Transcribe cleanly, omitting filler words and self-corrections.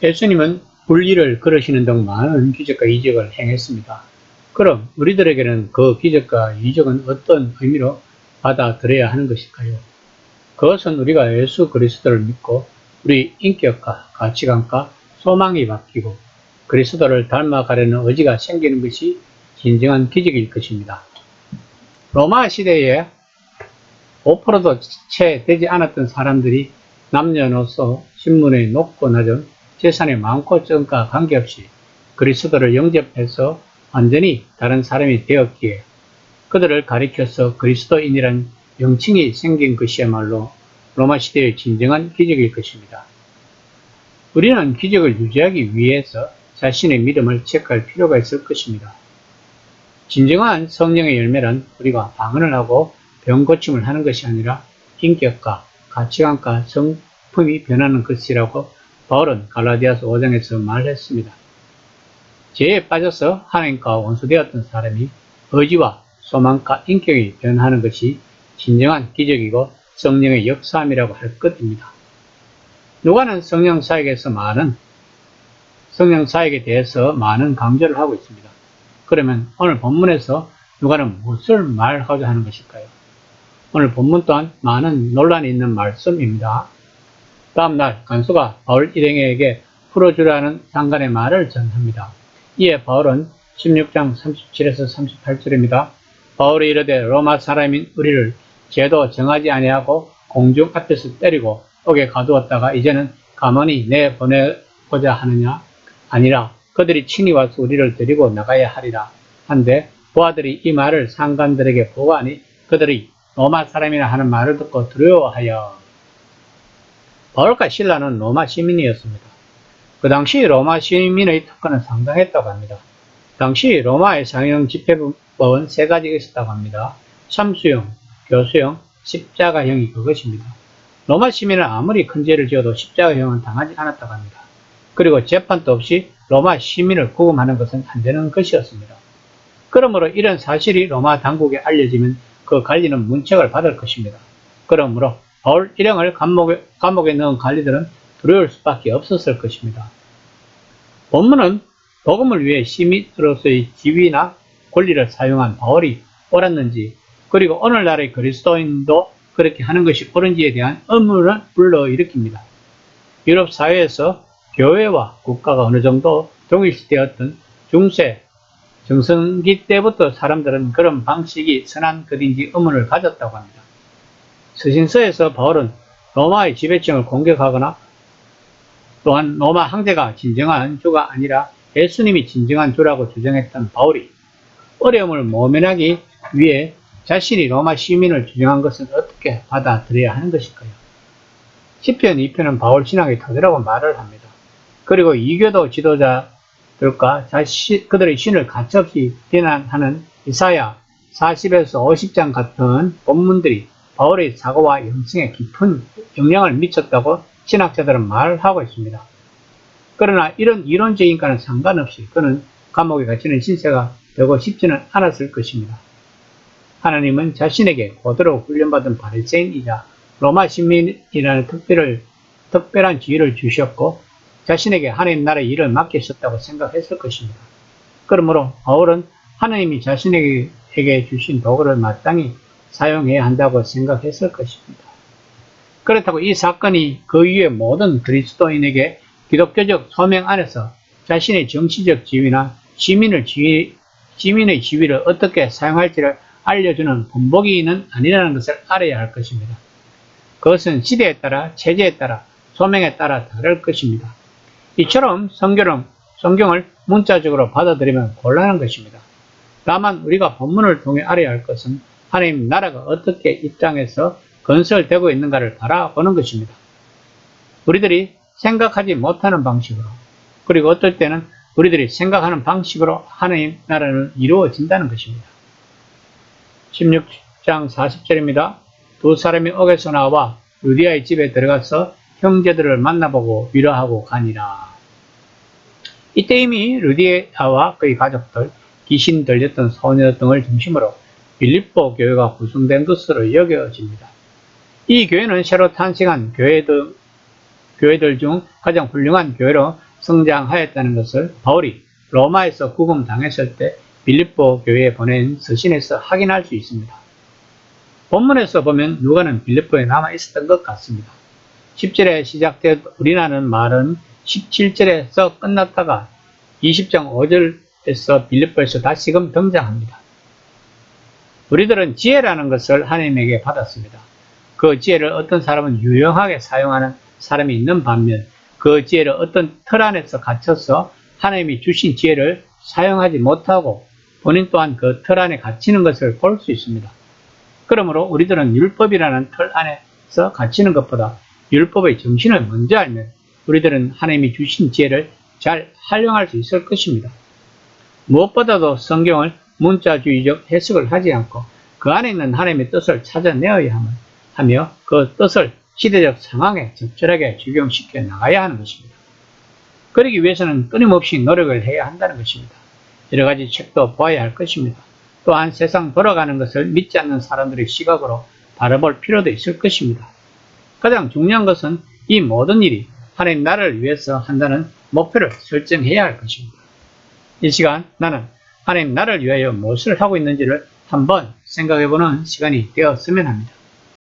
예수님은 불의를 걸으시는 등 많은 기적과 이적을 행했습니다. 그럼 우리들에게는 그 기적과 이적은 어떤 의미로 받아들여야 하는 것일까요? 그것은 우리가 예수 그리스도를 믿고 우리 인격과 가치관과 소망이 바뀌고 그리스도를 닮아가려는 의지가 생기는 것이 진정한 기적일 것입니다. 로마 시대에 5%도 채 되지 않았던 사람들이 남녀노소, 신분의 높고 낮은, 재산이 많고 적음과 관계없이 그리스도를 영접해서 완전히 다른 사람이 되었기에 그들을 가리켜서 그리스도인이란 명칭이 생긴 것이야말로 로마 시대의 진정한 기적일 것입니다. 우리는 기적을 유지하기 위해서 자신의 믿음을 체크할 필요가 있을 것입니다. 진정한 성령의 열매란 우리가 방언을 하고 병 고침을 하는 것이 아니라 인격과 가치관과 성품이 변하는 것이라고 바울은 갈라디아서 5장에서 말했습니다. 죄에 빠져서 하나님과 원수되었던 사람이 의지와 소망과 인격이 변하는 것이 진정한 기적이고 성령의 역사함이라고 할 것입니다. 누가는 성령 사역에 대해서 많은 강조를 하고 있습니다. 그러면 오늘 본문에서 누가는 무엇을 말하고자 하는 것일까요? 오늘 본문 또한 많은 논란이 있는 말씀입니다. 다음날 간수가 바울 일행에게 풀어주라는 상관의 말을 전합니다. 이에 바울은 16장 37에서 38절입니다. 바울이 이르되 로마 사람인 우리를 죄도 정하지 아니하고 공중 앞에서 때리고 옥에 가두었다가 이제는 가만히 내보내고자 하느냐? 아니라 그들이 친히 와서 우리를 데리고 나가야 하리라 한데 부하들이 이 말을 상관들에게 보고하니 그들이 로마 사람이라 하는 말을 듣고 두려워하여. 바울과 실라는 로마 시민이었습니다. 그 당시 로마 시민의 특권은 상당했다고 합니다. 당시 로마의 상형 집행법은 세 가지가 있었다고 합니다. 참수형, 교수형, 십자가형이 그것입니다. 로마 시민은 아무리 큰 죄를 지어도 십자가형은 당하지 않았다고 합니다. 그리고 재판도 없이 로마 시민을 구금하는 것은 안 되는 것이었습니다. 그러므로 이런 사실이 로마 당국에 알려지면 그 관리는 문책을 받을 것입니다. 그러므로 바울 일행을 감옥에 넣은 관리들은 두려울 수밖에 없었을 것입니다. 본문은 복음을 위해 시민으로서의 지위나 권리를 사용한 바울이 옳았는지, 그리고 오늘날의 그리스도인도 그렇게 하는 것이 옳은지에 대한 의문을 불러일으킵니다. 유럽 사회에서 교회와 국가가 어느 정도 동일시되었던 중세, 정성기 때부터 사람들은 그런 방식이 선한 것인지 의문을 가졌다고 합니다. 서신서에서 바울은 로마의 지배층을 공격하거나 또한 로마 황제가 진정한 주가 아니라 예수님이 진정한 주라고 주장했던 바울이 어려움을 모면하기 위해 자신이 로마 시민을 주장한 것은 어떻게 받아들여야 하는 것일까요? 시편 2편은 바울 신앙의 토대라고 말을 합니다. 그리고 이교도 지도자들과 그들의 신을 가차없이 비난하는 이사야 40에서 50장 같은 본문들이 바울의 사고와 영성에 깊은 영향을 미쳤다고 신학자들은 말하고 있습니다. 그러나 이런 이론적인과는 상관없이 그는 감옥에 갇히는 신세가 되고 싶지는 않았을 것입니다. 하나님은 자신에게 고도로 훈련받은 바리새인이자 로마 시민이라는 특별한 지위를 주셨고 자신에게 하나님 나라의 일을 맡기셨다고 생각했을 것입니다. 그러므로 바울은 하나님이 자신에게 주신 도구를 마땅히 사용해야 한다고 생각했을 것입니다. 그렇다고 이 사건이 그 이후의 모든 그리스도인에게 기독교적 소명 안에서 자신의 정치적 지위나 시민의 지위를 어떻게 사용할지를 알려주는 본보기는 아니라는 것을 알아야 할 것입니다. 그것은 시대에 따라, 체제에 따라, 소명에 따라 다를 것입니다. 이처럼 성경을 문자적으로 받아들이면 곤란한 것입니다. 다만 우리가 본문을 통해 알아야 할 것은 하나님 나라가 어떻게 이 땅에서 건설되고 있는가를 바라보는 것입니다. 우리들이 생각하지 못하는 방식으로, 그리고 어떨 때는 우리들이 생각하는 방식으로 하나님 나라는 이루어진다는 것입니다. 16장 40절입니다. 두 사람이 옥에서 나와 루디아의 집에 들어가서 형제들을 만나보고 위로하고 가니라. 이때 이미 루디아와 그의 가족들, 귀신 들렸던 소녀 등을 중심으로 빌립보 교회가 구성된 것으로 여겨집니다. 이 교회는 새로 탄생한 교회들 중 가장 훌륭한 교회로 성장하였다는 것을 바울이 로마에서 구금당했을 때 빌립보 교회에 보낸 서신에서 확인할 수 있습니다. 본문에서 보면 누가는 빌립보에 남아 있었던 것 같습니다. 10절에 시작된 우리라는 말은 17절에서 끝났다가 20장 5절에서 빌립보에서 다시금 등장합니다. 우리들은 지혜라는 것을 하나님에게 받았습니다. 그 지혜를 어떤 사람은 유용하게 사용하는 사람이 있는 반면 그 지혜를 어떤 틀 안에서 갇혀서 하나님이 주신 지혜를 사용하지 못하고 본인 또한 그 틀 안에 갇히는 것을 볼 수 있습니다. 그러므로 우리들은 율법이라는 틀 안에서 갇히는 것보다 율법의 정신을 먼저 알면 우리들은 하나님이 주신 지혜를 잘 활용할 수 있을 것입니다. 무엇보다도 성경을 문자주의적 해석을 하지 않고 그 안에 있는 하나님의 뜻을 찾아내어야 하며 그 뜻을 시대적 상황에 적절하게 적용시켜 나가야 하는 것입니다. 그러기 위해서는 끊임없이 노력을 해야 한다는 것입니다. 여러 가지 책도 보아야 할 것입니다. 또한 세상 돌아가는 것을 믿지 않는 사람들의 시각으로 바라볼 필요도 있을 것입니다. 가장 중요한 것은 이 모든 일이 하나님 나라를 위해서 한다는 목표를 설정해야 할 것입니다. 이 시간 나는 하나님 나라를 위하여 무엇을 하고 있는지를 한번 생각해보는 시간이 되었으면 합니다.